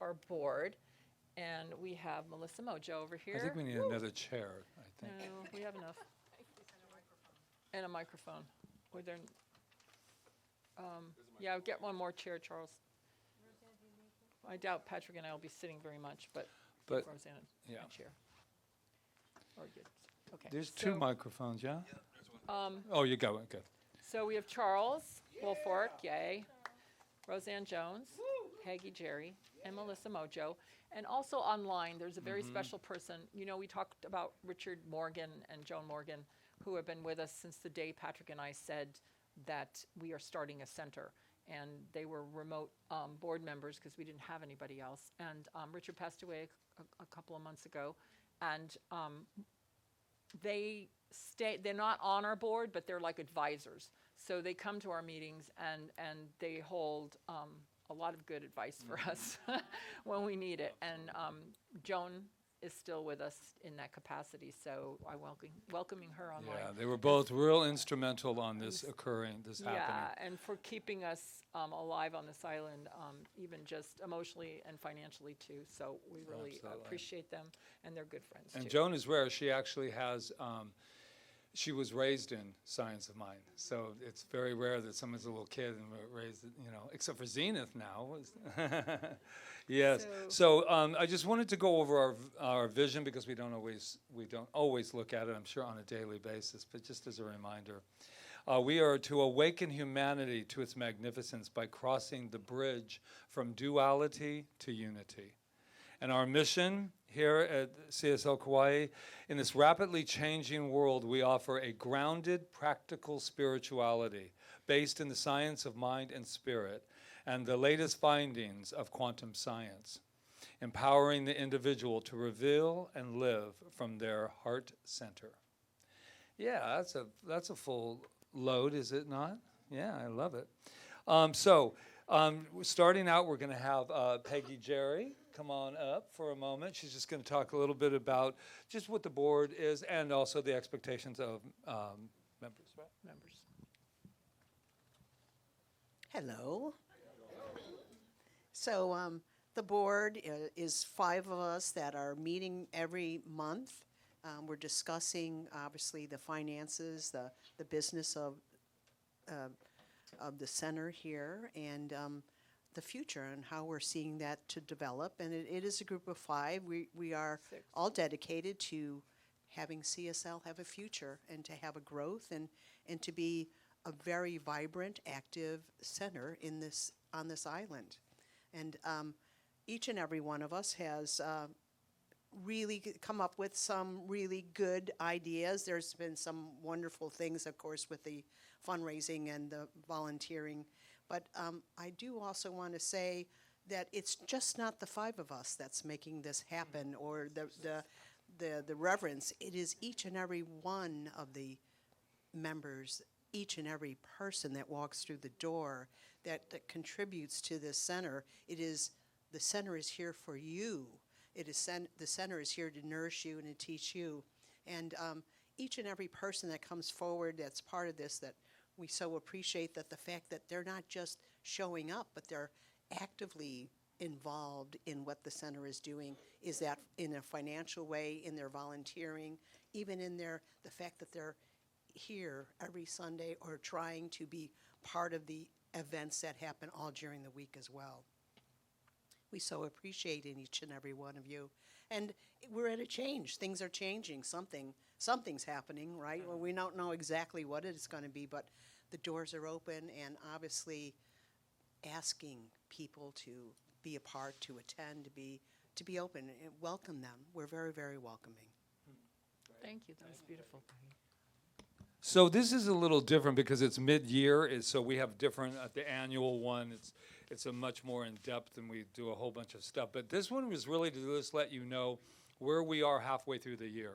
our board. And we have Melissa Mojo over here. I think we need another chair, I think. No, we have enough. And a microphone. Were there, yeah, get one more chair, Charles. I doubt Patrick and I will be sitting very much, but But, Roseanne yeah. a chair. Or good. Okay. There's two so, microphones, yeah? Oh, you got one, good. So we have Charles Wolfork, yay. Roseanne Jones, Peggy Jerry, and Melissa Mojo. And also online, there's a very special person. You know, we talked about Richard Morgan and Joan Morgan, who have been with us since the day Patrick and I said that we are starting a center. And they were remote board members because we didn't have anybody else. And Richard passed away a couple of months ago. And they're not on our board, but they're like advisors. So they come to our meetings and they hold a lot of good advice for us when we need it. And Joan is still with us in that capacity, so I welcoming her online. Yeah, they were both real instrumental on this happening. Yeah, and for keeping us alive on this island, even just emotionally and financially too. So we really appreciate them, and they're good friends And too. Joan is rare. She actually has, she was raised in science of mind. So it's very rare that someone's a little kid and raised, except for Zenith now. Yes. So I just wanted to go over our vision because we don't always look at it, I'm sure, on a daily basis, but just as a reminder. We are to awaken humanity to its magnificence by crossing the bridge from duality to unity. And our mission here at CSL Kauai, in this rapidly changing world, we offer a grounded, practical spirituality based in the science of mind and spirit and the latest findings of quantum science, empowering the individual to reveal and live from their heart center. Yeah, that's a full load, is it not? Yeah, I love it. Starting out, we're going to have Peggy Jerry come on up for a moment. She's just going to talk a little bit about just what the board is and also the expectations of members. Right? Members. Hello. So the board is 5 of us that are meeting every month. We're discussing, obviously, the finances, the business of the center here, and the future and how we're seeing that to develop. And it is a group of 5. We are 6. all dedicated to having CSL have a future and to have a growth and to be a very vibrant, active center on this island. And each and every one of us has really come up with some really good ideas. There's been some wonderful things, of course, with the fundraising and the volunteering. But I do also want to say that it's just not the 5 of us that's making this happen or the reverence. It is each and every one of the members, each and every person that walks through the door that contributes to this center. The center is here for you. The center is here to nourish you and to teach you. And each and every person that comes forward that's part of this, that we so appreciate that the fact that they're not just showing up, but they're actively involved in what the center is doing, is that in a financial way, in their volunteering, even in the fact that they're here every Sunday or trying to be part of the events that happen all during the week as well. We so appreciate in each and every one of you. And we're at a change. Things are changing. Something's happening, right? Well, we don't know exactly what it's going to be, but the doors are open, and obviously asking people to be a part, to attend, to be open, and welcome them. We're very, very welcoming. Thank you. That was beautiful. So this is a little different because it's mid-year, so we have different, the annual one, it's a much more in-depth and we do a whole bunch of stuff. But this one was really to just let you know where we are halfway through the year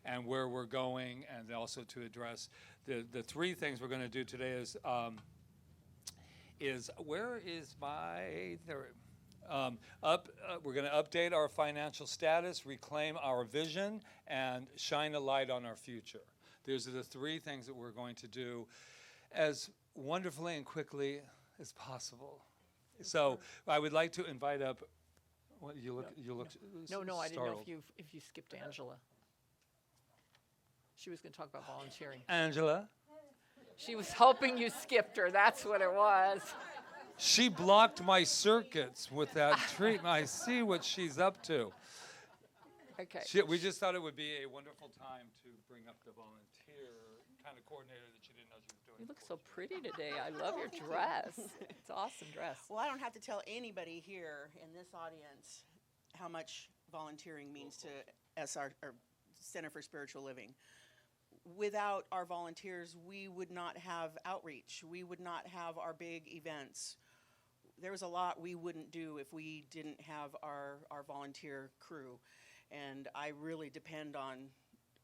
and where we're going, and also to address the 3 things we're going to do today is where is my, there, we're going to update our financial status, reclaim our vision, and shine a light on our future. Those are the 3 things that we're going to do as wonderfully and quickly as possible. So I would like to invite up What, you look, No, I didn't know startled. if you skipped Angela. She was going to talk about volunteering. Angela? She was hoping you skipped her. That's what it was. She blocked my circuits with that treatment. I see what she's up to. Okay. We just thought it would be a wonderful time to bring up the volunteer kind of coordinator that you didn't know she was doing. You look so pretty today. I love your dress. It's an awesome dress. Well, I don't have to tell anybody here in this audience how much volunteering means to SR, or Center for Spiritual Living. Without our volunteers, we would not have outreach. We would not have our big events. There was a lot we wouldn't do if we didn't have our volunteer crew. And I really depend on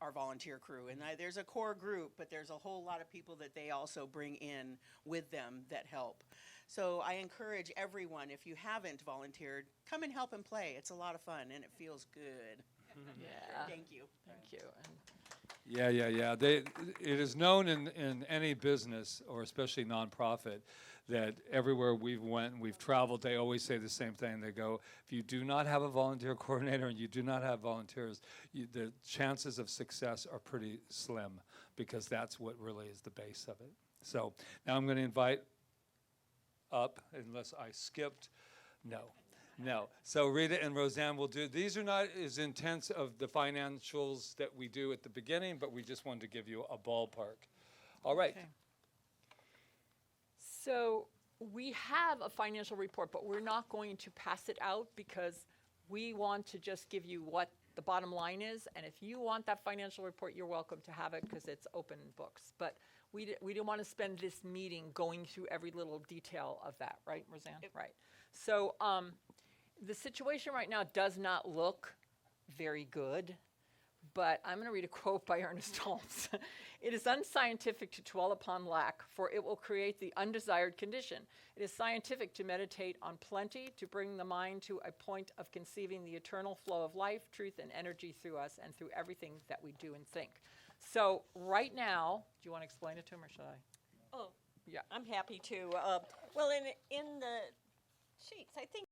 our volunteer crew. And there's a core group, but there's a whole lot of people that they also bring in with them that help. So I encourage everyone, if you haven't volunteered, come and help and play. It's a lot of fun and it feels good. Yeah. Thank you. Thank you. And Yeah. It is known in any business, or especially nonprofit, that everywhere we've traveled, they always say the same thing. They go, if you do not have a volunteer coordinator and you do not have volunteers, the chances of success are pretty slim, because that's what really is the base of it. So now I'm going to invite up, unless I skipped. No. So Rita and Roseanne will do, these are not as intense of the financials that we do at the beginning, but we just wanted to give you a ballpark. All right. Okay. So we have a financial report, but we're not going to pass it out because we want to just give you what the bottom line is. And if you want that financial report, you're welcome to have it because it's open books. But we didn't want to spend this meeting going through every little detail of that, right, Roseanne? Right. So the situation right now does not look very good. But I'm going to read a quote by Ernest Holmes. It is unscientific to dwell upon lack, for it will create the undesired condition. It is scientific to meditate on plenty, to bring the mind to a point of conceiving the eternal flow of life, truth, and energy through us and through everything that we do and think. So right now, do you want to explain it to him, or should I? Oh, Yeah. I'm happy to. Well, in the sheets, I think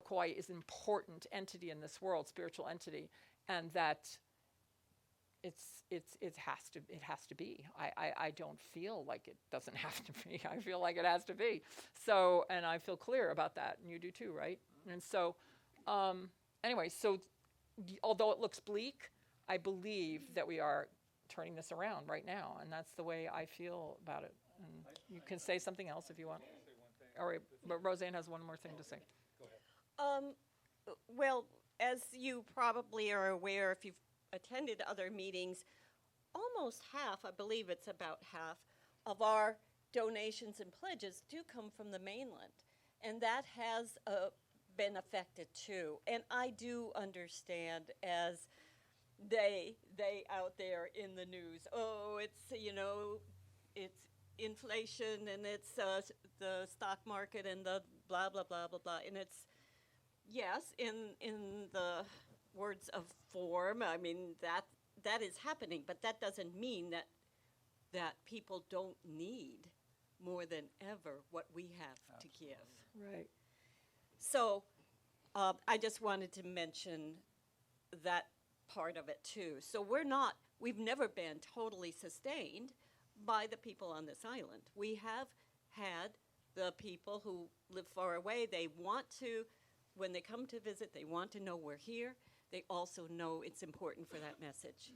Kauai is an important entity in this world, spiritual entity, and that it has to be. I don't feel like it doesn't have to be. I feel like it has to be. So, and I feel clear about that, and you do too, right? And so, anyway, so although it looks bleak, I believe that we are turning this around right now, and that's the way I feel about it. And you can say something else if you want. All right, but Roseanne has one more thing to say. Well, as you probably are aware, if you've attended other meetings, almost half, I believe it's about half, of our donations and pledges do come from the mainland. And that has been affected too. And I do understand, as they out there in the news, oh, it's, it's inflation and it's the stock market and the blah, blah, blah, blah, blah. And it's, yes, in the words of form, I mean, that is happening, but that doesn't mean that people don't need more than ever what we have to give. Right. So I just wanted to mention that part of it too. So we've never been totally sustained by the people on this island. We have had the people who live far away, they want to, when they come to visit, they want to know we're here. They also know it's important for that message.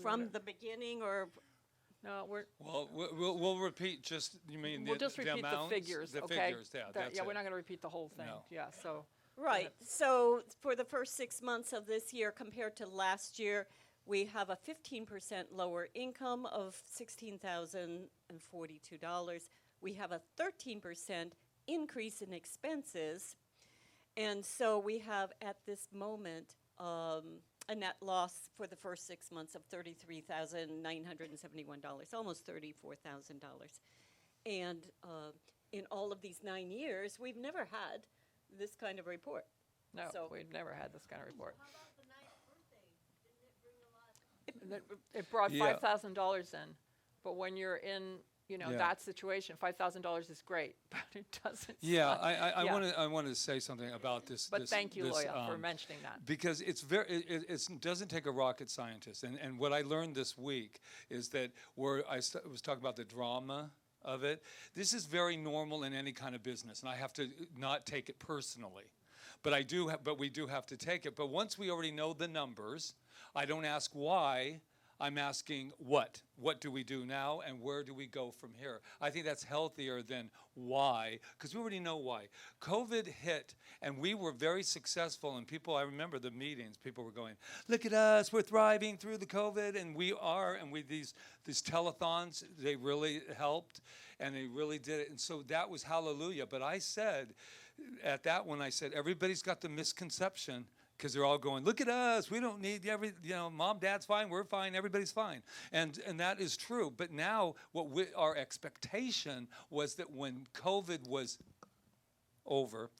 From the beginning, or No, Well, we'll repeat just, you mean we'll just the repeat the amounts? figures, The okay? figures, yeah, that's Yeah, it. we're not going to repeat the whole thing. No. Yeah, so. right. So for the first 6 months of this year compared to last year, we have a 15% lower income of $16,042. We have a 13% increase in expenses. And so we have at this moment a net loss for the first 6 months of $33,971, almost $34,000. And in all of these 9 years, we've never had this kind of report. No, So- we've never had this kind of report. It brought Yeah. $5,000 in, but when you're in, Yeah. that situation, $5,000 is great, but it doesn't. Yeah, I Yeah. want to say something about this. But this- thank you, this, Loya, for mentioning that. Because it's it doesn't take a rocket scientist. And what I learned this week is that where I was talking about the drama of it, this is very normal in any kind of business, and I have to not take it personally. But we do have to take it. But once we already know the numbers, I don't ask why. I'm asking what. What do we do now, and where do we go from here? I think that's healthier than why, because we already know why. COVID hit, and we were very successful, and I remember the meetings, people were going, look at us, we're thriving through the COVID, and we are, and these telethons, they really helped, and they really did it, and so that was hallelujah. But I said, at that one, I said, everybody's got the misconception, because they're all going, look at us, we don't need mom, dad's fine, we're fine, everybody's fine. And that is true. But now our expectation was that when COVID was over,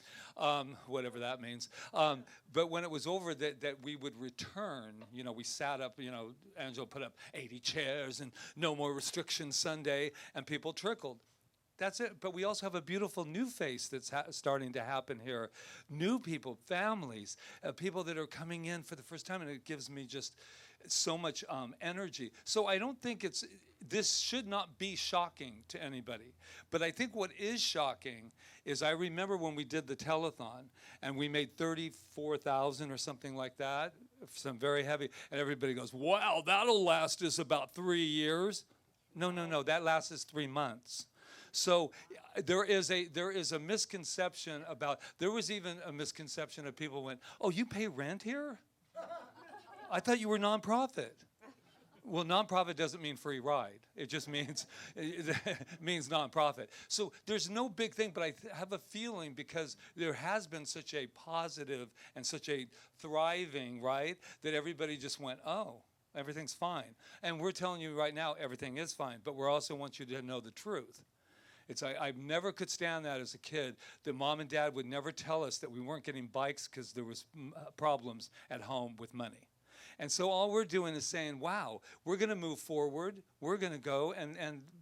whatever that means, but when it was over, that we would return. We sat up, Angela put up 80 chairs and no more restrictions Sunday, and people trickled. That's it. But we also have a beautiful new face that's starting to happen here. New people, families, people that are coming in for the first time, and it gives me just so much energy. So I don't think this should not be shocking to anybody. But I think what is shocking is I remember when we did the telethon, and we made 34,000 or something like that, some very heavy, and everybody goes, wow, that'll last us about 3 years. No, that lasts us 3 months. So there is a misconception about, there was even a misconception of people went, oh, you pay rent here? I thought you were nonprofit. Well, nonprofit doesn't mean free ride. It just means nonprofit. So there's no big thing, but I have a feeling, because there has been such a positive and such a thriving, right, that everybody just went, oh, everything's fine. And we're telling you right now, everything is fine, but we also want you to know the truth. I never could stand that as a kid, that mom and dad would never tell us that we weren't getting bikes because there was problems at home with money. And so all we're doing is saying, wow, we're going to move forward. We're going to go,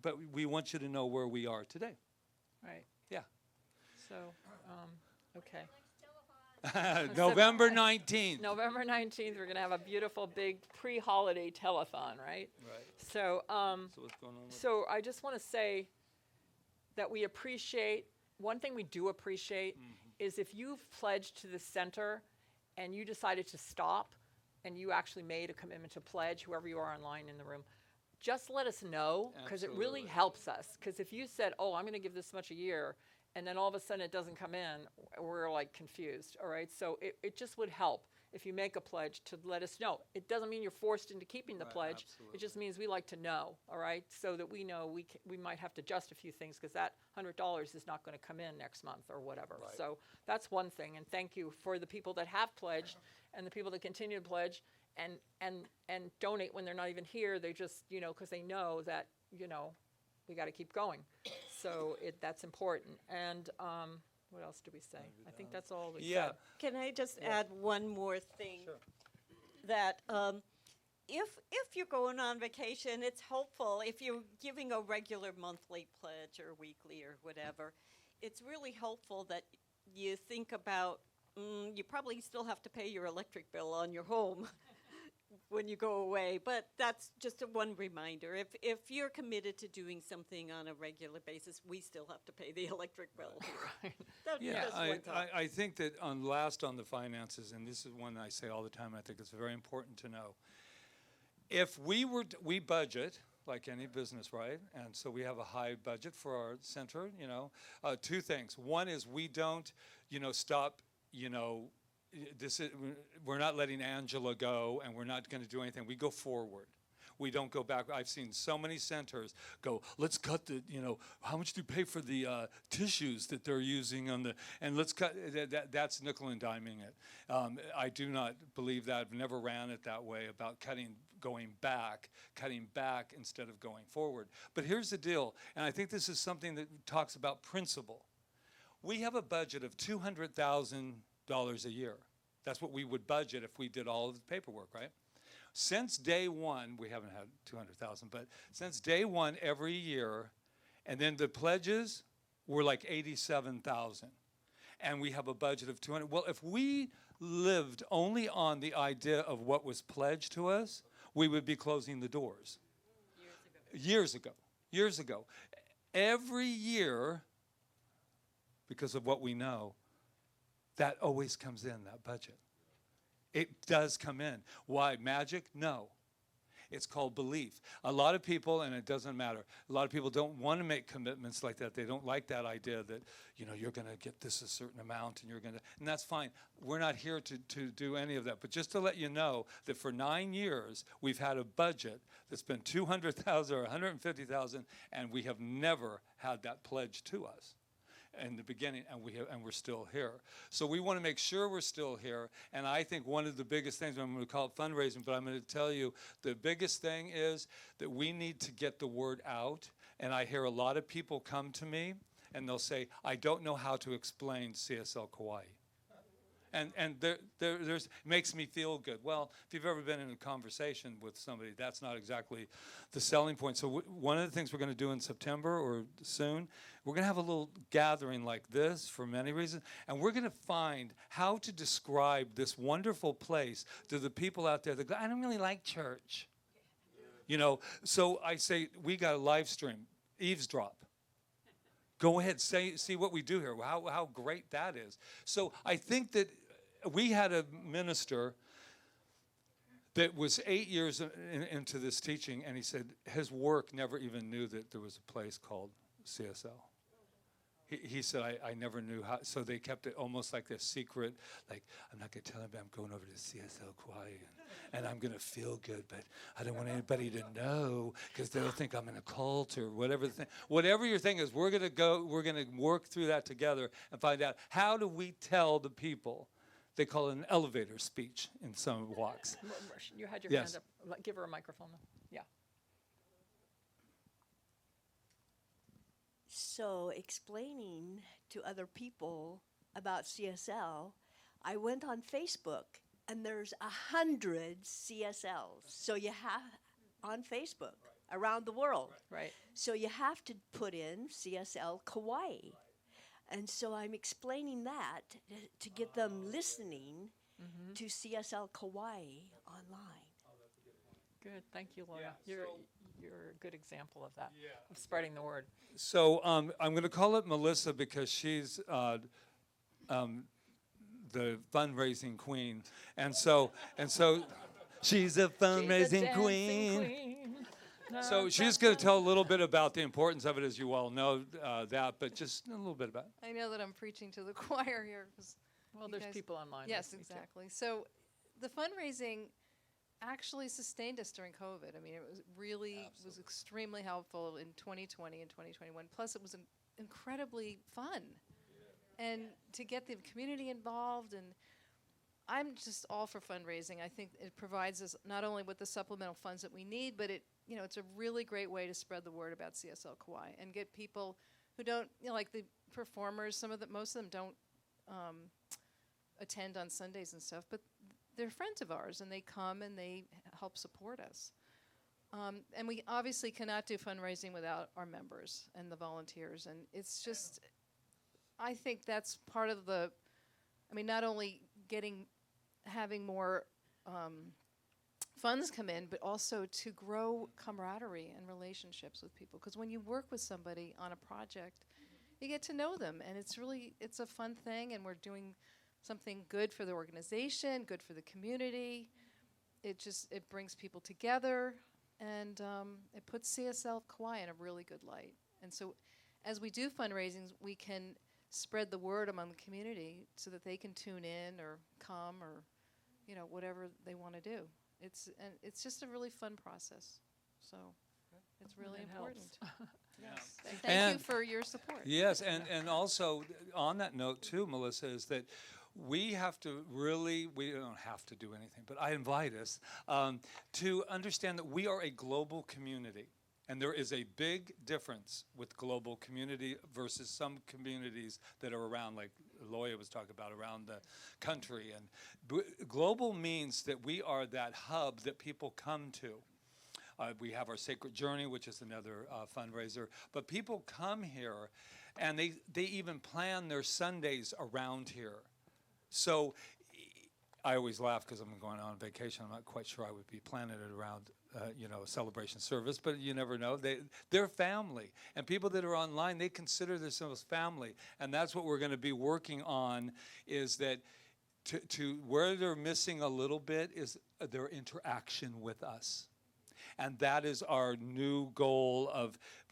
but we want you to know where we are today. Right. Yeah. So, okay. November 19th. November 19th, we're going to have a beautiful big pre-holiday telethon, right? Right. So, So what's going on with so I just want to say that we appreciate, one thing we do appreciate is if you've pledged to the center and you decided to stop and you actually made a commitment to pledge, whoever you are online in the room, just let us know, because it really Absolutely. helps us. Because if you said, oh, I'm going to give this much a year, and then all of a sudden it doesn't come in, we're like confused, all right? So it just would help if you make a pledge to let us know. It doesn't mean you're forced into keeping the Right, pledge. absolutely. It just means we like to know, all right? So that we know we might have to adjust a few things, because that $100 is not going to come in next month or whatever. Right. So that's one thing, and thank you for the people that have pledged and the people that continue to pledge and donate when they're not even here. They just, because they know that, we got to keep going. So that's important. And what else do we say? I think that's all we Yeah. said. Can I just add one more thing? That if you're going on vacation, it's helpful if you're giving a regular monthly pledge or weekly or whatever. It's really helpful that you think about you probably still have to pay your electric bill on your home when you go away, but that's just one reminder. If you're committed to doing something on a regular basis, we still have to pay the electric bill. That's Yeah, just one thought. I think that on the finances, and this is one I say all the time, I think it's very important to know. If we budget like any business, right? And so we have a high budget for our center, two things. One is we don't, stop, we're not letting Angela go, and we're not going to do anything. We go forward. We don't go back. I've seen so many centers go, let's cut how much do you pay for the tissues that they're using and let's cut, that's nickel and diming it. I do not believe that. I've never ran it that way about cutting back instead of going forward. But here's the deal, and I think this is something that talks about principle. We have a budget of $200,000 a year. That's what we would budget if we did all of the paperwork, right? Since day one, we haven't had 200,000, but since day one every year, and then the pledges were like 87,000, and we have a budget of 200. Well, if we lived only on the idea of what was pledged to us, we would be closing the doors. Years ago. Every year, because of what we know, that always comes in, that budget. It does come in. Why? Magic? No. It's called belief. A lot of people, and it doesn't matter, a lot of people don't want to make commitments like that. They don't like that idea that, you're going to get this a certain amount and and that's fine. We're not here to do any of that. But just to let you know that for 9 years, we've had a budget that's been $200,000 or $150,000, and we have never had that pledged to us in the beginning, and we're still here. So we want to make sure we're still here, and I think one of the biggest things, I'm going to call it fundraising, but I'm going to tell you the biggest thing is that we need to get the word out, and I hear a lot of people come to me, and they'll say, I don't know how to explain CSL Kauai. And there's makes me feel good. Well, if you've ever been in a conversation with somebody, that's not exactly the selling point. So one of the things we're going to do in September or soon, we're going to have a little gathering like this for many reasons, and we're going to find how to describe this wonderful place to the people out there that go, I don't really like church. So I say, we got a live stream, eavesdrop. Go ahead, see what we do here, how great that is. So I think that we had a minister that was 8 years into this teaching, and he said his work never even knew that there was a place called CSL. He said, I never knew how, so they kept it almost like this secret, like, I'm not going to tell anybody I'm going over to CSL Kauai, and I'm going to feel good, but I don't want anybody to know, because they'll think I'm in a cult or whatever the thing. Whatever your thing is, we're going to work through that together and find out, how do we tell the people? They call it an elevator speech in some walks. You had your Yes. hand up. Give her a microphone. Yeah. So explaining to other people about CSL, I went on Facebook and there's 100 CSLs. So you have on Facebook around the world. Right. So you have to put in CSL Kauai. And so I'm explaining that to get them listening to CSL Kauai online. Good. Thank you, Laura. You're a good example of that, of spreading the word. So I'm going to call it Melissa because she's the fundraising queen, and so she's a fundraising queen. So she's going to tell a little bit about the importance of it, as you all know that, but just a little bit about it. I know that I'm preaching to the choir here. Well, You there's guys- people online. Yes, listening, too. exactly. So the fundraising actually sustained us during COVID. I mean, it was extremely helpful in 2020 and 2021. Plus, it was incredibly fun. And to get the community involved, and I'm just all for fundraising. I think it provides us not only with the supplemental funds that we need, but it's a really great way to spread the word about CSL Kauai and get people who don't, like the performers, most of them don't attend on Sundays and stuff, but they're friends of ours, and they come and they help support us. And we obviously cannot do fundraising without our members and the volunteers, and it's just, I think that's part of not only having more funds come in, but also to grow camaraderie and relationships with people. Because when you work with somebody on a project, you get to know them, and it's a fun thing, and we're doing something good for the organization, good for the community. It brings people together, and it puts CSL Kauai in a really good light. And so as we do fundraisings, we can spread the word among the community so that they can tune in or come or, whatever they want to do. It's just a really fun process. So it's really It important. helps. Yes. Thank Thank you And- for your support. Yes, and also on that note too, Melissa, is that we don't have to do anything, but I invite us to understand that we are a global community. And there is a big difference with global community versus some communities that are around, like Loya was talking about, around the country. And global means that we are that hub that people come to. We have our Sacred Journey, which is another fundraiser. But people come here, and they even plan their Sundays around here. So I always laugh because I'm going on vacation. I'm not quite sure I would be planning it around, a celebration service, but you never know. They're family. And people that are online, they consider themselves family. And that's what we're going to be working on, is that to where they're missing a little bit is their interaction with us. And that is our new goal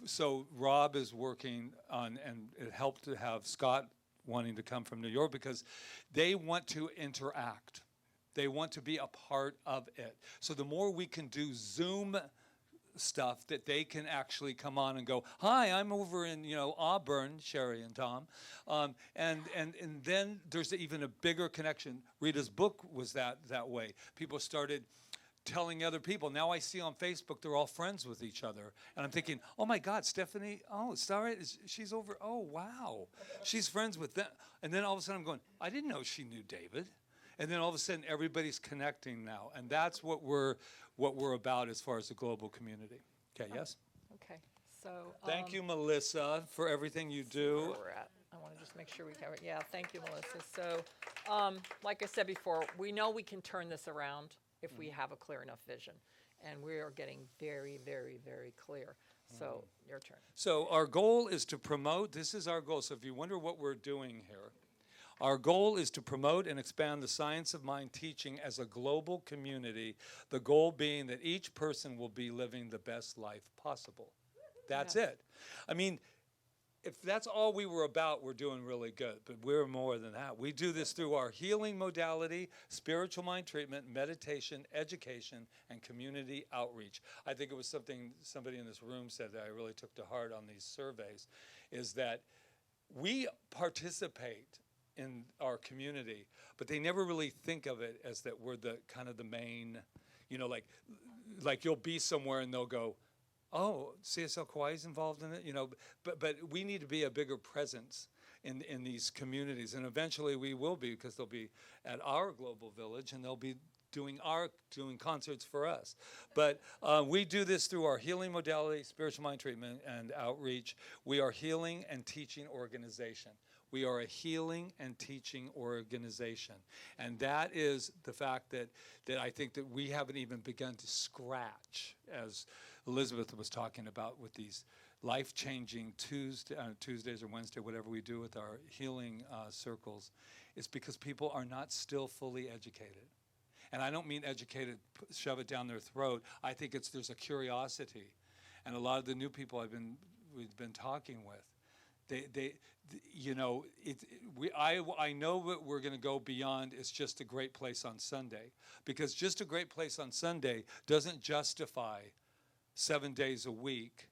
so Rob is working on, and it helped to have Scott wanting to come from New York because they want to interact. They want to be a part of it. So the more we can do Zoom stuff that they can actually come on and go, hi, I'm over in Auburn, Sherry and Tom, and then there's even a bigger connection. Rita's book was that way. People started telling other people. Now I see on Facebook they're all friends with each other, and I'm thinking, oh my God, Stephanie, sorry, she's over. Oh wow, she's friends with them. And then all of a sudden I'm going, I didn't know she knew David. And then all of a sudden everybody's connecting now, and that's what we're about as far as the global community. Okay, yes. Okay. So Thank you, Melissa, for everything you do. where we're at. I want to just make sure we cover it. Yeah, thank you, Melissa. So, like I said before, we know we can turn this around if we have a clear enough vision, and we are getting very, very, very clear. So, your turn. So our goal is to promote. This is our goal. So if you wonder what we're doing here, our goal is to promote and expand the science of mind teaching as a global community, the goal being that each person will be living the best life possible. That's Yes. it. I mean, if that's all we were about, we're doing really good, but we're more than that. We do this through our healing modality, spiritual mind treatment, meditation, education, and community outreach. I think it was something somebody in this room said that I really took to heart on these surveys, is that we participate in our community, but they never really think of it as that we're the kind of the main, like you'll be somewhere and they'll go, oh, CSL Kauai is involved in it, but we need to be a bigger presence in these communities. And eventually we will be, because they'll be at our global village and they'll be doing concerts for us. But we do this through our healing modality, spiritual mind treatment, and outreach. We are healing and teaching organization. We are a healing and teaching organization. And that is the fact that I think that we haven't even begun to scratch, as Elizabeth was talking about with these life-changing Tuesdays or Wednesday, whatever we do with our healing circles. It's because people are not still fully educated. And I don't mean educated, shove it down their throat. I think there's a curiosity. And a lot of the new people we've been talking with, I know that we're going to go beyond it's just a great place on Sunday, because just a great place on Sunday doesn't justify 7 days a week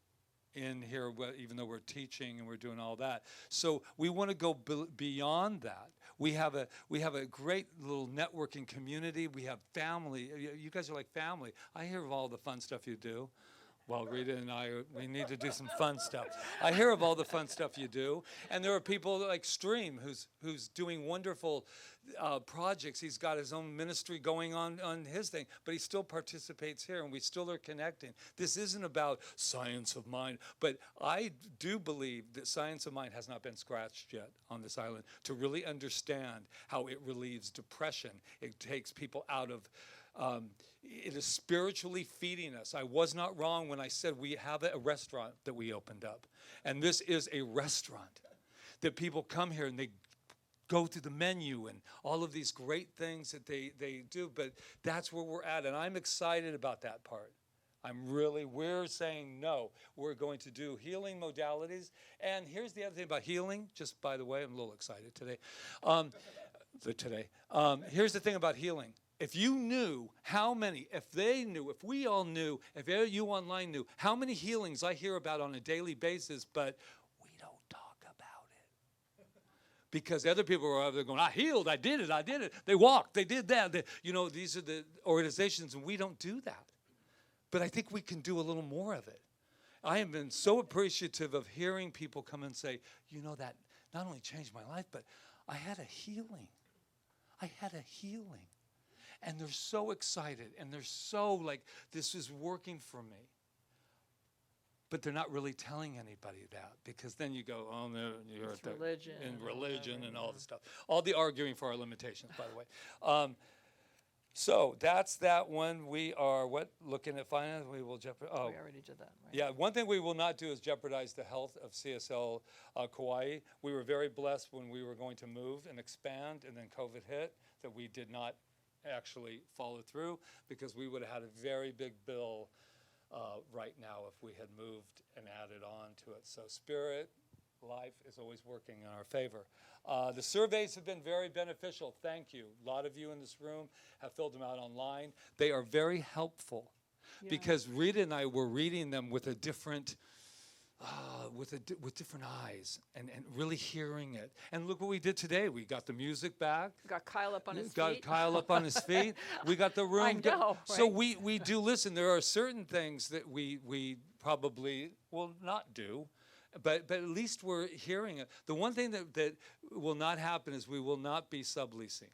in here, even though we're teaching and we're doing all that. So we want to go beyond that. We have a great little networking community. We have family. You guys are like family. I hear of all the fun stuff you do. Well, Rita and we need to do some fun stuff. I hear of all the fun stuff you do. And there are people like Stream, who's doing wonderful projects. He's got his own ministry going on his thing, but he still participates here, and we still are connecting. This isn't about science of mind, but I do believe that science of mind has not been scratched yet on this island to really understand how it relieves depression. It takes people out of... it is spiritually feeding us. I was not wrong when I said we have a restaurant that we opened up. And this is a restaurant that people come here and they go through the menu and all of these great things that they do. But that's where we're at. And I'm excited about that part. We're saying no. We're going to do healing modalities. And here's the other thing about healing. Just by the way, I'm a little excited today. Here's the thing about healing. If you knew how many, if we all knew, if you online knew how many healings I hear about on a daily basis, but we don't talk about it. Because other people are out there going, I healed, I did it. They walked, they did that. These are the organizations, and we don't do that. But I think we can do a little more of it. I have been so appreciative of hearing people come and say, that not only changed my life, but I had a healing. And they're so excited, and they're so like, this is working for me. But they're not really telling anybody that, because then you go, oh, no, you're It's religion. in religion and all the stuff. All the arguing for our limitations, by the way. So that's that one. We are, looking at finance? We will jeopardize. Oh, We already did that, right? yeah, one thing we will not do is jeopardize the health of CSL Kauai. We were very blessed when we were going to move and expand, and then COVID hit, that we did not actually follow through, because we would have had a very big bill right now if we had moved and added on to it. So Spirit Life is always working in our favor. The surveys have been very beneficial. Thank you. A lot of you in this room have filled them out online. They are very helpful, because Rita and I were reading them with a different with different eyes and really hearing it. And look what we did today. We got the music back. Got Kyle up on his Got feet. Kyle up on his feet. We got the room. I know, So right? we do listen. There are certain things that we probably will not do, but at least we're hearing it. The one thing that will not happen is we will not be subleasing.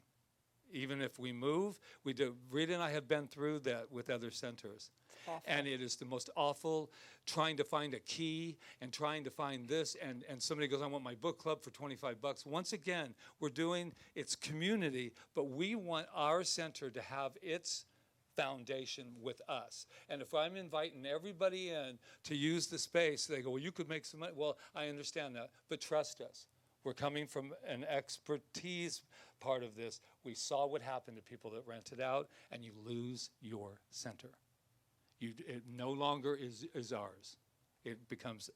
Even if we move, we do. Rita and I have been through that with other centers. Awful. And it is the most awful, trying to find a key and trying to find this, and somebody goes, I want my book club for $25. Once again, we're doing, it's community, but we want our center to have its foundation with us. And if I'm inviting everybody in to use the space, they go, well, you could make some money. Well, I understand that, but trust us. We're coming from an expertise part of this. We saw what happened to people that rented out, and you lose your center. It no longer is ours. It becomes...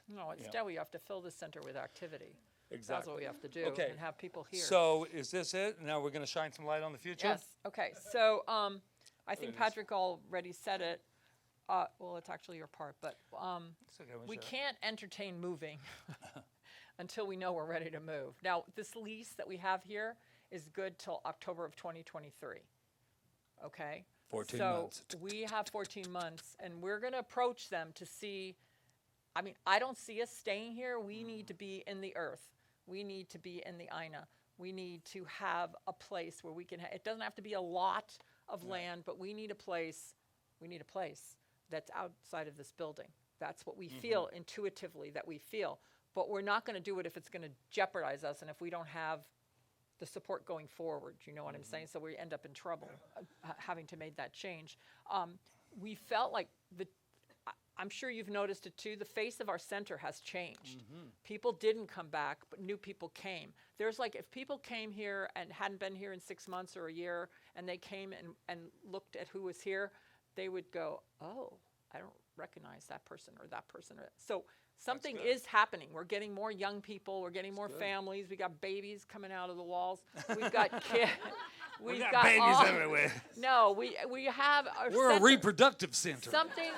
No, instead we have to fill the center with activity. That's Exactly. what we have to do, Okay. and have people here. So is this it? Now we're going to shine some light on the future? Yes, okay, so I think it is. Patrick already said it. Well, it's actually your part, but It's okay, we share it. can't entertain moving until we know we're ready to move. Now, this lease that we have here is good till October of 2023, okay? 14 so months. we have 14 months, and we're going to approach them to see. I mean, I don't see us staying here. We need to be in the earth. We need to be in the INA. We need to have a place where we can, it doesn't have to be a lot of land, but we need a place that's outside of this building. That's what we feel intuitively that we feel. But we're not going to do it if it's going to jeopardize us and if we don't have the support going forward. You know what I'm saying? So we end up in trouble having to make that change. We felt like I'm sure you've noticed it too, the face of our center has changed. People didn't come back, but new people came. There's like, if people came here and hadn't been here in 6 months or a year, and they came and looked at who was here, they would go, oh, I don't recognize that person or that person. So something is happening. We're getting more young people. We're getting more families. We got babies coming out of the walls. We've got kids. We got babies everywhere. No, we have our We're a reproductive center. something.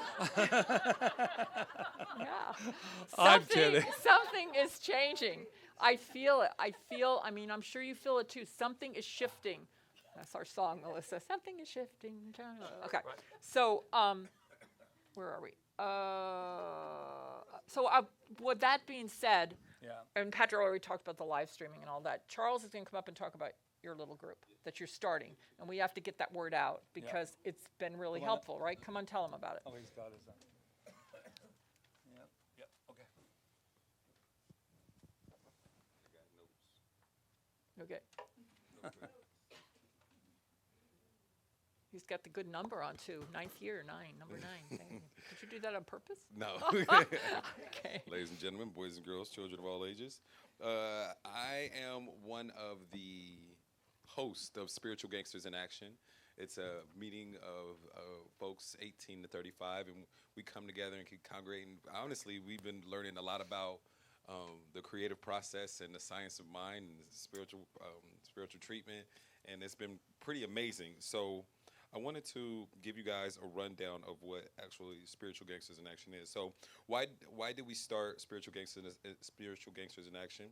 Yeah. I'm kidding. Something is changing. I feel it. I mean, I'm sure you feel it too. Something is shifting. That's our song, Melissa. Something is shifting. Okay. So, where are we? With that being said, and Patrick already talked about the live streaming and all that. Charles is going to come up and talk about your little group that you're starting, and we have to get that word out because it's been really helpful, right? Come on, tell them about it. Oh, he's got his own. Yep, okay. Okay. He's got the good number on too. Ninth year, number 9. Did you do that on purpose? No. Okay. Ladies and gentlemen, boys and girls, children of all ages. I am one of the hosts of Spiritual Gangsters in Action. It's a meeting of folks 18 to 35, and we come together and can congregate. And honestly, we've been learning a lot about the creative process and the science of mind and spiritual treatment, and it's been pretty amazing. So I wanted to give you guys a rundown of what actually Spiritual Gangsters in Action is. So why did we start Spiritual Gangsters in Action?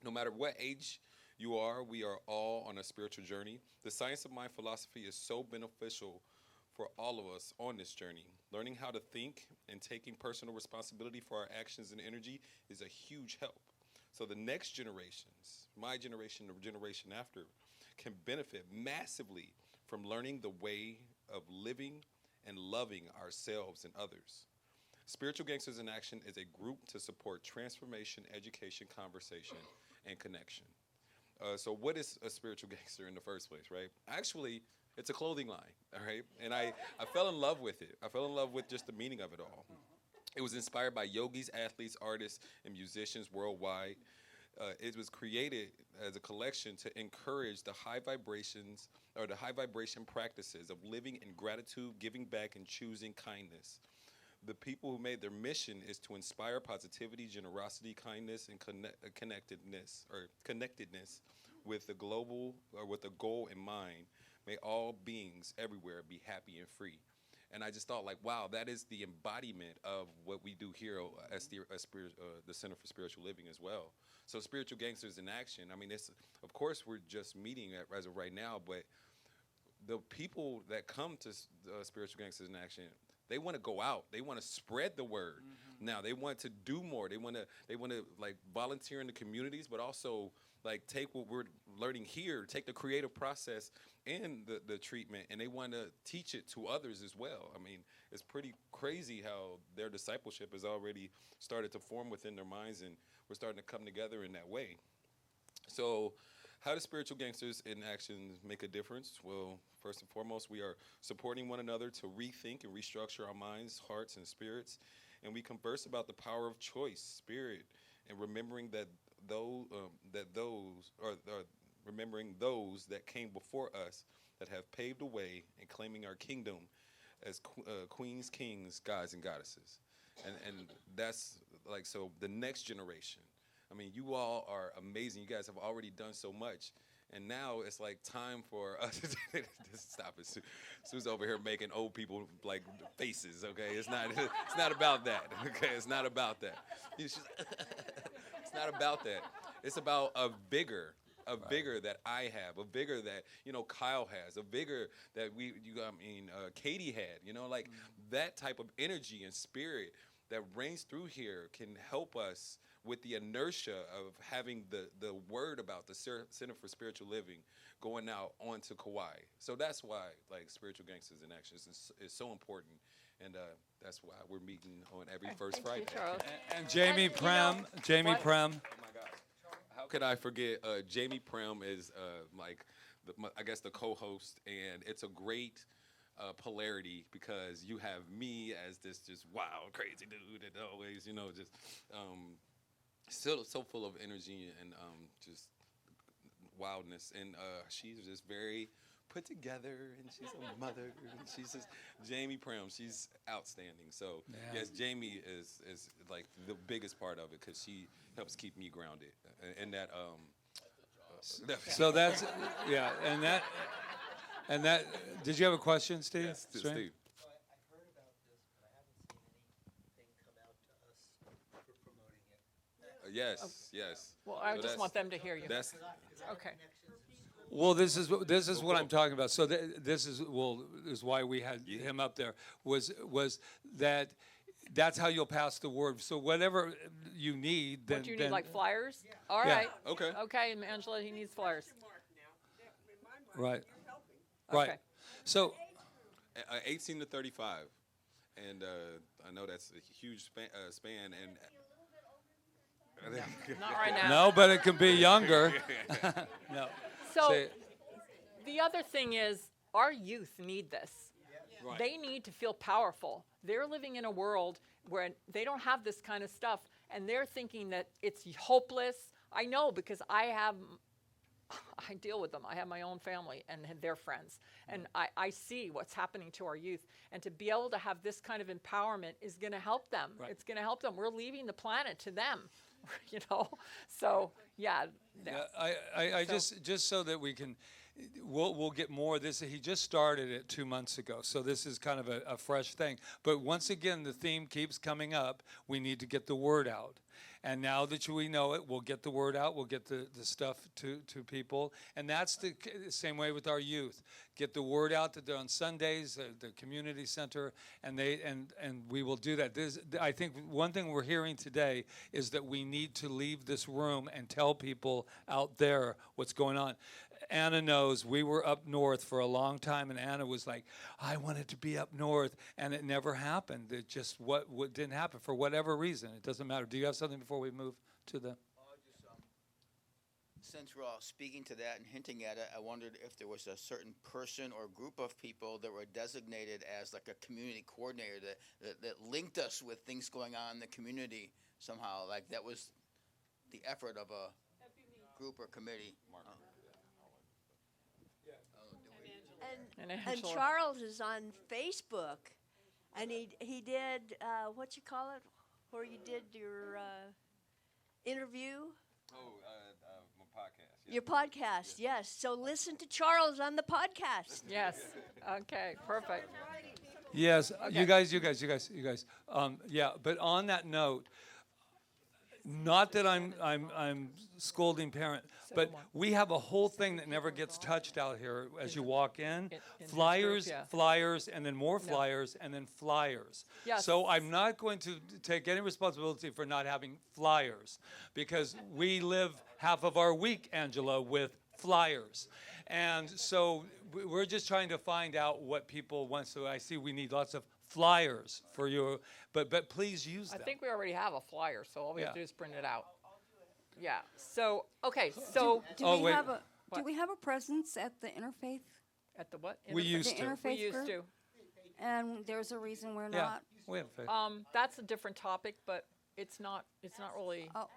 No matter what age you are, we are all on a spiritual journey. The science of mind philosophy is so beneficial for all of us on this journey. Learning how to think and taking personal responsibility for our actions and energy is a huge help. So the next generations, my generation or generation after, can benefit massively from learning the way of living and loving ourselves and others. Spiritual Gangsters in Action is a group to support transformation, education, conversation, and connection. So what is a spiritual gangster in the first place, right? Actually, it's a clothing line, all right? And I fell in love with it. I fell in love with just the meaning of it all. It was inspired by yogis, athletes, artists, and musicians worldwide. It was created as a collection to encourage the high vibrations or the high vibration practices of living in gratitude, giving back, and choosing kindness. The people who made their mission is to inspire positivity, generosity, kindness, and connectedness with the global or with a goal in mind. May all beings everywhere be happy and free. And I just thought, like, wow, that is the embodiment of what we do here as the Center for Spiritual Living as well. So Spiritual Gangsters in Action, I mean, of course, we're just meeting as of right now, but the people that come to Spiritual Gangsters in Action, they want to go out. They want to spread the word. Now, they want to do more. They want to like volunteer in the communities, but also like take what we're learning here, take the creative process and the treatment, and they want to teach it to others as well. I mean, it's pretty crazy how their discipleship has already started to form within their minds, and we're starting to come together in that way. So how do Spiritual Gangsters in Action make a difference? Well, first and foremost, we are supporting one another to rethink and restructure our minds, hearts, and spirits. And we converse about the power of choice, spirit, and remembering remembering those that came before us that have paved the way and claiming our kingdom as queens, kings, gods, and goddesses. And that's like, so the next generation. I mean, you all are amazing. You guys have already done so much. And now it's like time for us to stop it. Sue's over here making old people like faces, okay? It's not about that, okay? It's not about that. It's not about that. It's about a vigor that I have, a vigor that, Kyle has, a vigor that Katie had, like that type of energy and spirit that reigns through here can help us with the inertia of having the word about the Center for Spiritual Living going out onto Kauai. So that's why like Spiritual Gangsters in Action is so important, and that's why we're meeting on every first Thank you, Friday. Charles. And Jamie And, you Prem, know, Jamie what- Prem. Oh my gosh. How could I forget? Jamie Prem is like, I guess, the co-host, and it's a great polarity because you have me as this just wild, crazy dude that always, just so full of energy and just wildness, and she's just very put together, and she's a mother, and she's just Jamie Prem. She's outstanding. So yes, Jamie is like the biggest part of it because she helps keep me grounded, and that So that's, yeah, and that, did you have a question, Steve? Yes, Steve? Steve. So I've heard about this, but I haven't seen anything come out to us for promoting it. Yes. Well, I So just want them to hear you. That's Okay. Well, this is what I'm talking about. So this is why we had him up there was that that's how you'll pass the word. So whatever you need, then What do you need, like flyers? All Yeah. right. okay. Okay, Angela, he needs flyers. right, Okay. right. So 18 to 35, and I know that's a huge span, and Not right now. no, but it can be younger. No. So Say- the other thing is our youth need this. Right. They need to feel powerful. They're living in a world where they don't have this kind of stuff, and they're thinking that it's hopeless. I know because I deal with them. I have my own family and their friends, and I see what's happening to our youth. And to be able to have this kind of empowerment is going to help them. Right. It's going to help them. We're leaving the planet to them, So yeah. Yeah, I just so that we can, we'll get more of this. He just started it 2 months ago, so this is kind of a fresh thing. But once again, the theme keeps coming up. We need to get the word out. And now that we know it, we'll get the word out. We'll get the stuff to people. And that's the same way with our youth. Get the word out that they're on Sundays, the community center, and we will do that. I think one thing we're hearing today is that we need to leave this room and tell people out there what's going on. Anna knows we were up north for a long time, and Anna was like, I wanted to be up north, and it never happened. It just what didn't happen for whatever reason. It doesn't matter. Do you have something before we move to the? Since we're all speaking to that and hinting at it, I wondered if there was a certain person or group of people that were designated as like a community coordinator that linked us with things going on in the community somehow. Like that was the effort of a group or committee. And And Angela. Charles is on Facebook, and he did what you call it, where you did your interview, my podcast. your podcast. Yes. So listen to Charles on the podcast. Yes. Okay. Perfect. Yes, you guys. Yeah, but on that note, not that I'm scolding parent, but we have a whole thing that never gets touched out here as you walk in. this Flyers, group, yeah. flyers, and then more flyers, and then flyers. Yes. So I'm not going to take any responsibility for not having flyers, because we live half of our week, Angela, with flyers. And so we're just trying to find out what people want. So I see we need lots of flyers for you, but please use I them. think we already have a flyer, so all we have to Yeah. do is print it out. Yeah. So okay. So Do Oh, we wait. have a What? do we have a presence at the interfaith? at the what? We Interfaith? used The to. interfaith We used group? to. And there's a reason we're Yeah, not. we have faith. That's a different topic, but it's not really. Oh,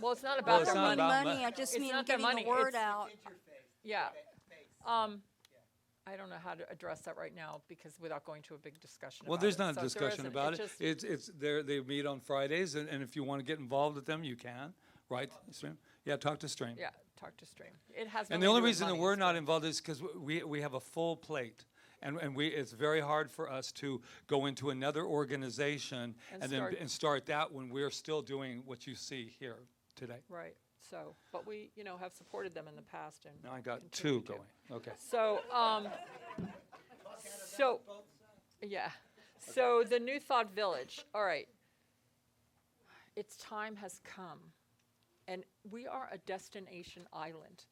Well, it's not Well, about it's their not money. about money. I just It's mean not their getting money, the word it's- out. Yeah. I don't know how to address that right now because without going to a big discussion. Well, about there's it. not a So there discussion isn't. about it. just- It's they meet on Fridays, and if you want to get involved with them, you can, right, Stream? Yeah, talk to Stream. Yeah, talk to Stream. It has. And nothing the to only do with reason that money, we're it's not good. involved is because we have a full plate. And it's very hard for us to go into another organization and start that when we're still doing what you see here today. Right. So, but we, have supported them in the past and. Now I got continue two to. going. Okay. So, yeah. So the New Thought Village. All right. its time has come. And we are a destination island.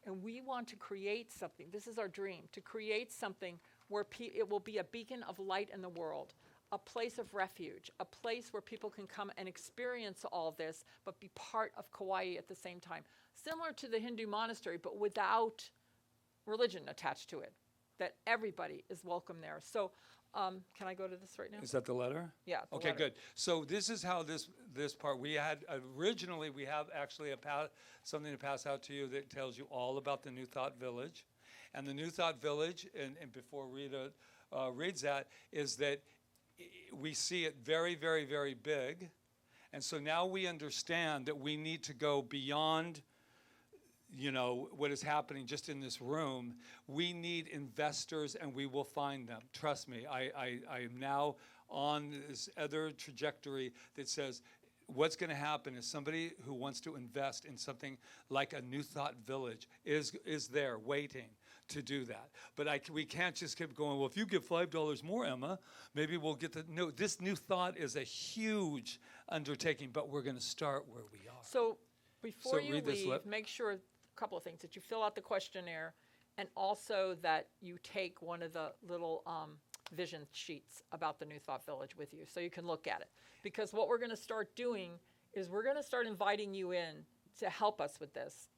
And we want to create something. This is our dream, to create something where it will be a beacon of light in the world, a place of refuge, a place where people can come and experience all this, but be part of Kauai at the same time. Similar to the Hindu monastery, but without religion attached to it, that everybody is welcome there. So can I go to this right now? Is that the letter? Yeah. the Okay, letter. good. So this is how this part, we had originally, we have actually something to pass out to you that tells you all about the New Thought Village. And the New Thought Village, and before Rita reads that, is that we see it very, very, very big. And so now we understand that we need to go beyond, you know, what is happening just in this room. We need investors, and we will find them. Trust me, I am now on this other trajectory that says what's going to happen is somebody who wants to invest in something like a New Thought Village is there waiting to do that. But we can't just keep going, well, if you give $5 more, Emma, maybe we'll get the, no, this New Thought is a huge undertaking, but we're going to start where we are. So before you read this leave, make sure a couple of things, that you fill out the questionnaire, and also that you take one of the little vision sheets about the New Thought Village with you so you can look at it. Because what we're going to start doing is we're going to start inviting you in to help us with this,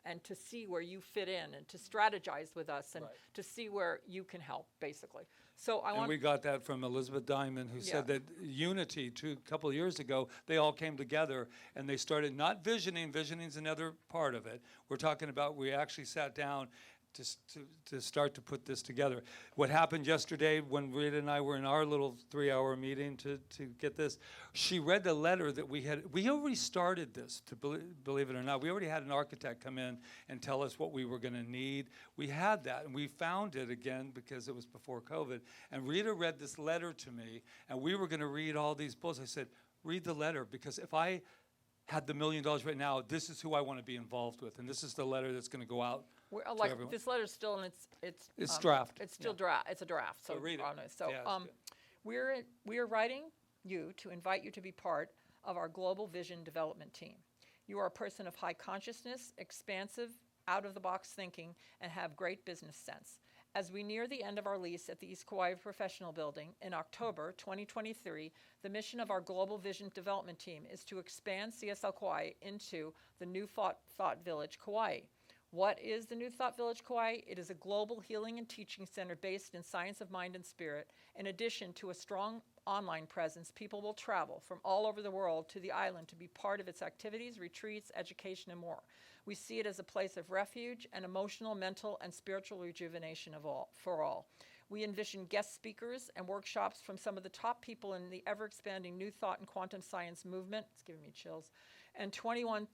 and to see where you fit in, and to strategize with us, and to see where you can help, basically. So I And want. we got that from Elizabeth Diamond, who said Yeah. that Unity, a couple of years ago, they all came together and they started not visioning. Visioning's another part of it. We're talking about, we actually sat down to start to put this together. What happened yesterday when Rita and I were in our little 3-hour meeting to get this, she read the letter that we already started this, to believe it or not. We already had an architect come in and tell us what we were going to need. We had that, and we found it again because it was before COVID. And Rita read this letter to me, and we were going to read all these bullets. I said, read the letter, because if I had the $1 million right now, this is who I want to be involved with, and this is the letter that's going to go out. Like everyone. this letter's still in It's draft. It's still draft. It's a draft. So read it. So Yeah, it's good. we are writing you to invite you to be part of our global vision development team. You are a person of high consciousness, expansive, out-of-the-box thinking, and have great business sense. As we near the end of our lease at the East Kauai Professional Building in October 2023, the mission of our Global Vision Development Team is to expand CSL Kauai into the New Thought Village Kauai. What is the New Thought Village Kauai? It is a global healing and teaching center based in science of mind and spirit. In addition to a strong online presence, people will travel from all over the world to the island to be part of its activities, retreats, education, and more. We see it as a place of refuge and emotional, mental, and spiritual rejuvenation for all. We envision guest speakers and workshops from some of the top people in the ever-expanding New Thought and quantum science movement, it's giving me chills, and 21st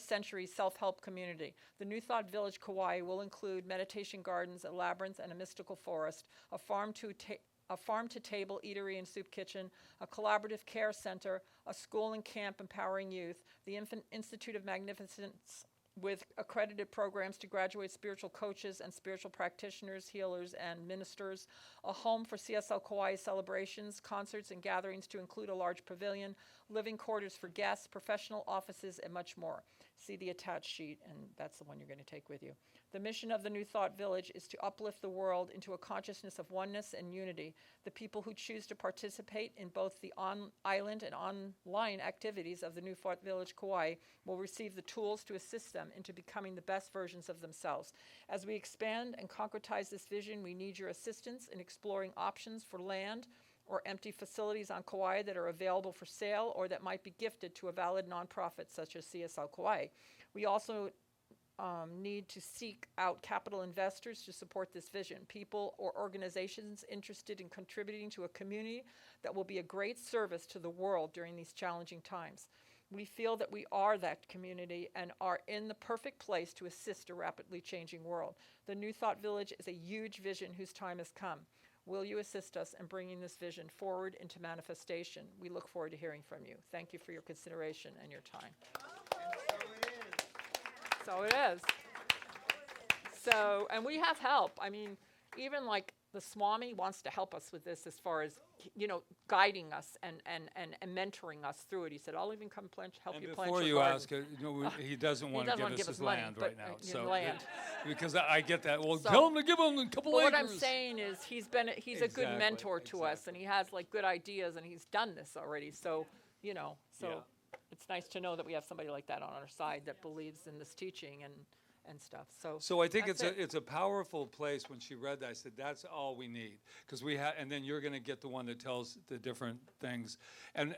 century self-help community. The New Thought Village Kauai will include meditation gardens, a labyrinth, and a mystical forest, a farm-to-table eatery and soup kitchen, a collaborative care center, a school and camp empowering youth, the Infant Institute of Magnificence with accredited programs to graduate spiritual coaches and spiritual practitioners, healers, and ministers, a home for CSL Kauai celebrations, concerts, and gatherings to include a large pavilion, living quarters for guests, professional offices, and much more. See the attached sheet, and that's the one you're going to take with you. The mission of the New Thought Village is to uplift the world into a consciousness of oneness and unity. The people who choose to participate in both the on-island and online activities of the New Thought Village Kauai will receive the tools to assist them into becoming the best versions of themselves. As we expand and concretize this vision, we need your assistance in exploring options for land or empty facilities on Kauai that are available for sale or that might be gifted to a valid nonprofit such as CSL Kauai. We also need to seek out capital investors to support this vision, people or organizations interested in contributing to a community that will be a great service to the world during these challenging times. We feel that we are that community and are in the perfect place to assist a rapidly changing world. The New Thought Village is a huge vision whose time has come. Will you assist us in bringing this vision forward into manifestation? We look forward to hearing from you. Thank you for your consideration and your time. So it is. So, and we have help. I mean, even like the Swami wants to help us with this as far as guiding us and mentoring us through it. He said, I'll even come help And you plant before your you garden. ask, he doesn't want to doesn't give wanna us give his us money, land but, right now. So land. because I get that. Well, So- tell him to give him a couple But acres. what I'm saying is he's a good Exactly, mentor to us, and he has like good ideas, and he's done this already. So, Yeah. it's nice to know that we have somebody like that on our side that believes in this teaching and stuff. So I think that's it's a powerful place. When she read that, I said, that's all we need. Because and then you're going to get the one that tells the different things. And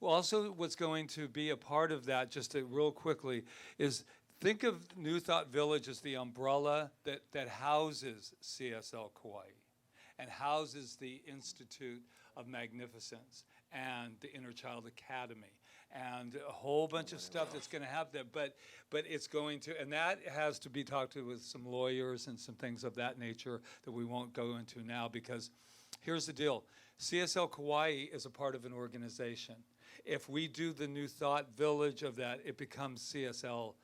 also what's going to be a part of that, just to real quickly, is think of New Thought Village as the umbrella that houses CSL Kauai and houses the Institute of Magnificence and the Inner Child Academy and a whole bunch of stuff that's going to have that, but it's going to, and that has to be talked to with some lawyers and some things of that nature that we won't go into now, because here's the deal. CSL Kauai is a part of an organization. If we do the New Thought Village of that, it becomes CSL.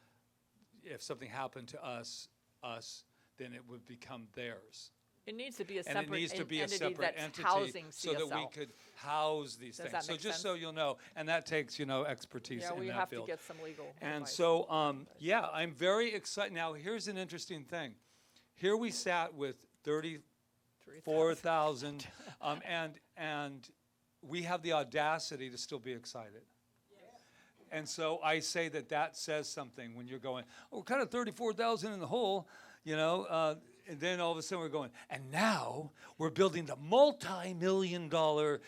If something happened to us, then it would become theirs. it needs to be a And it separate needs to be a entity separate that's entity housing CSL. so that we could house these Does things. that So make just sense? so you'll know, and that takes, expertise Yeah, in we that have field. to get some legal And advice. so, I'm very excited. Now, here's an interesting thing. Here we sat with 34,000, and we have the audacity to still be excited. And so I say that says something when you're going, we're kind of 34,000 in the hole, and then all of a sudden we're going, and now we're building the multi-million-dollar,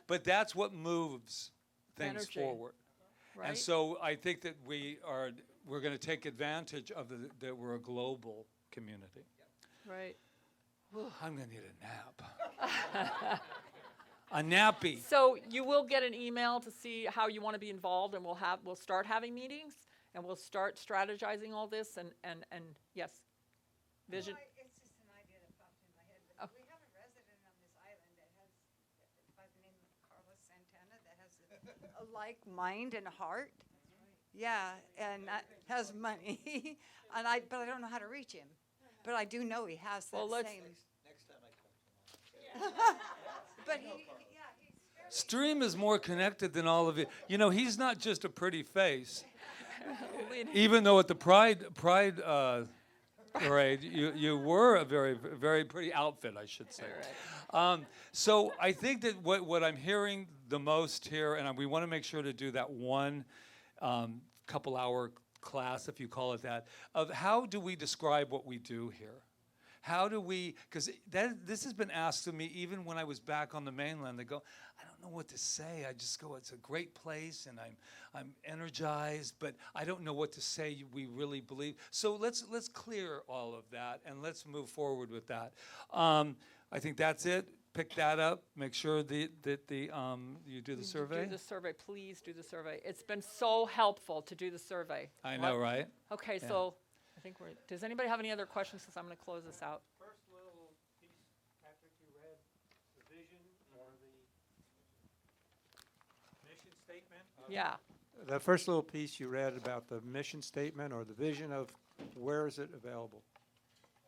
but that's what moves things Energy. forward. Right? And so I think that we're going to take advantage of that we're a global community. Right. I'm going to need a nap. A nappy. So you will get an email to see how you want to be involved, and we'll start having meetings, and we'll start strategizing all this, and yes, vision. It's just an idea that popped in my head. But Oh. we have a resident on this island that has, by the name of Carlos Santana, that has a like mind and heart. Yeah, and has money, but I don't know how to reach him. But I do know he has that Well, let's- same. Next time I come to But he's very. Stream is more connected than all of you. He's not just a pretty face. Even though at the Pride parade, you were a very, very pretty outfit, I should say. So I think that what I'm hearing the most here, and we want to make sure to do that one couple-hour class, if you call it that, of how do we describe what we do here? How do we, because this has been asked of me even when I was back on the mainland. They go, I don't know what to say. I just go, it's a great place, and I'm energized, but I don't know what to say we really believe. So let's clear all of that, and let's move forward with that. I think that's it. Pick that up. Make sure that you do the survey. Do the survey, please do the survey. It's been so helpful to do the survey. I know, right? Okay, Yeah. so I think does anybody have any other questions, because I'm going to close this out? First little piece, Patrick, you read the vision or the mission statement. Yeah. The first little piece you read about the mission statement or the vision of where is it available?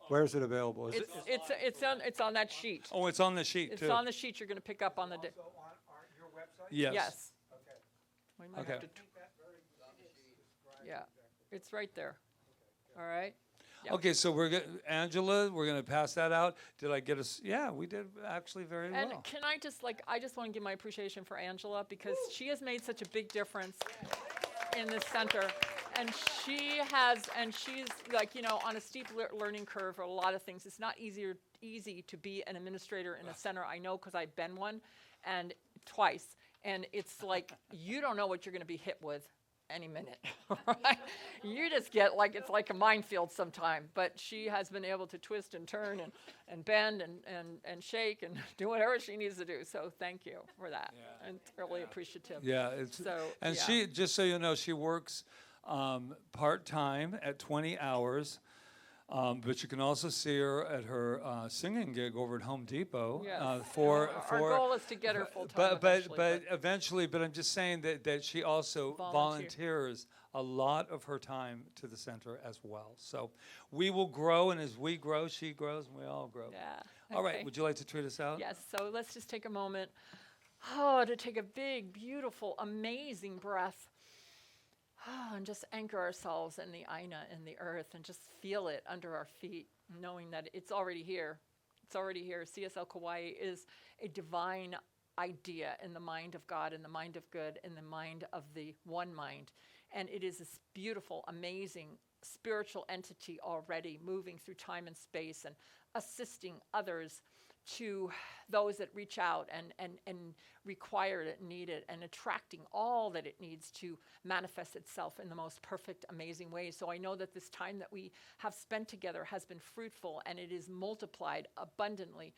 Where is it available? Is It's on that sheet. Oh, it's on the sheet, It's too. on the sheet you're going to pick up on the day. also on your website? Yes. Yes. Okay. We might Okay. have to yeah, it's right there. All right? Yeah. Okay, so Angela, we're going to pass that out. Did I get us? Yeah, we did actually very And well. can I just I just want to give my appreciation for Angela, because she has made such a big difference in this center. And she's on a steep learning curve for a lot of things. It's not easy to be an administrator in a center. I know, because I've been one, and twice. And it's like, you don't know what you're going to be hit with any minute, right? You just get it's like a minefield sometime. But she has been able to twist and turn and bend and shake and do whatever she needs to do. So thank you for that. Yeah. I'm really appreciative. Yeah, and yeah. she, just so you know, she works part-time at 20 hours, but you can also see her at her singing gig over at Home Depot. Yes. For Our goal is to get her full-time eventually. But I'm just saying that she also volunteers a lot of her time to the center as well. So we will grow, and as we grow, she grows, and we all grow. Yeah. All right, Okay. would you like to treat us out? Yes, so let's just take a moment to take a big, beautiful, amazing breath. And just anchor ourselves in the Aina, in the earth, and just feel it under our feet, knowing that it's already here. It's already here. CSL Kauai is a divine idea in the mind of God, in the mind of good, in the mind of the one mind. And it is this beautiful, amazing spiritual entity already moving through time and space and assisting others, to those that reach out and require it, need it, and attracting all that it needs to manifest itself in the most perfect, amazing way. So I know that this time that we have spent together has been fruitful, and it is multiplied abundantly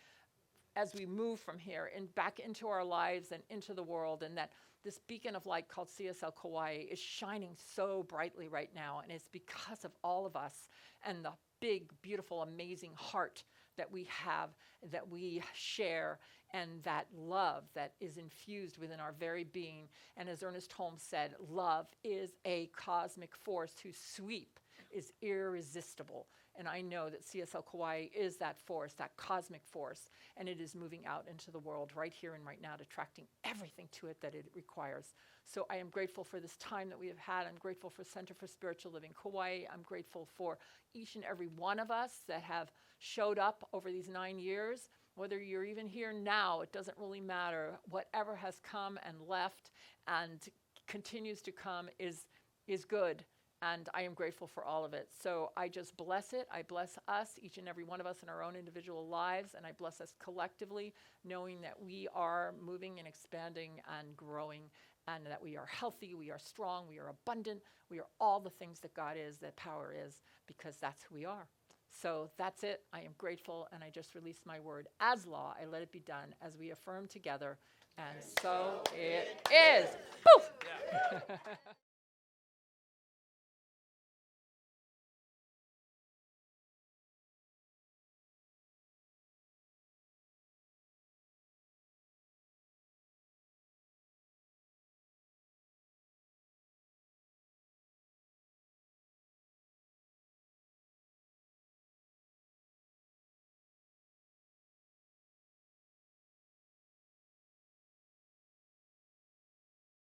as we move from here and back into our lives and into the world, and that this beacon of light called CSL Kauai is shining so brightly right now, and it's because of all of us and the big, beautiful, amazing heart that we have, that we share, and that love that is infused within our very being. And as Ernest Holmes said, love is a cosmic force whose sweep is irresistible. And I know that CSL Kauai is that force, that cosmic force, and it is moving out into the world right here and right now, attracting everything to it that it requires. So I am grateful for this time that we have had. I'm grateful for Center for Spiritual Living Kauai. I'm grateful for each and every one of us that have showed up over these 9 years. Whether you're even here now, it doesn't really matter. Whatever has come and left and continues to come is good. And I am grateful for all of it. So I just bless it. I bless us, each and every one of us in our own individual lives. And I bless us collectively, knowing that we are moving and expanding and growing, and that we are healthy, we are strong, we are abundant, we are all the things that God is, that power is, because that's who we are. So that's it. I am grateful, and I just released my word as law. I let it be done as we affirm together. And so it is. Poof!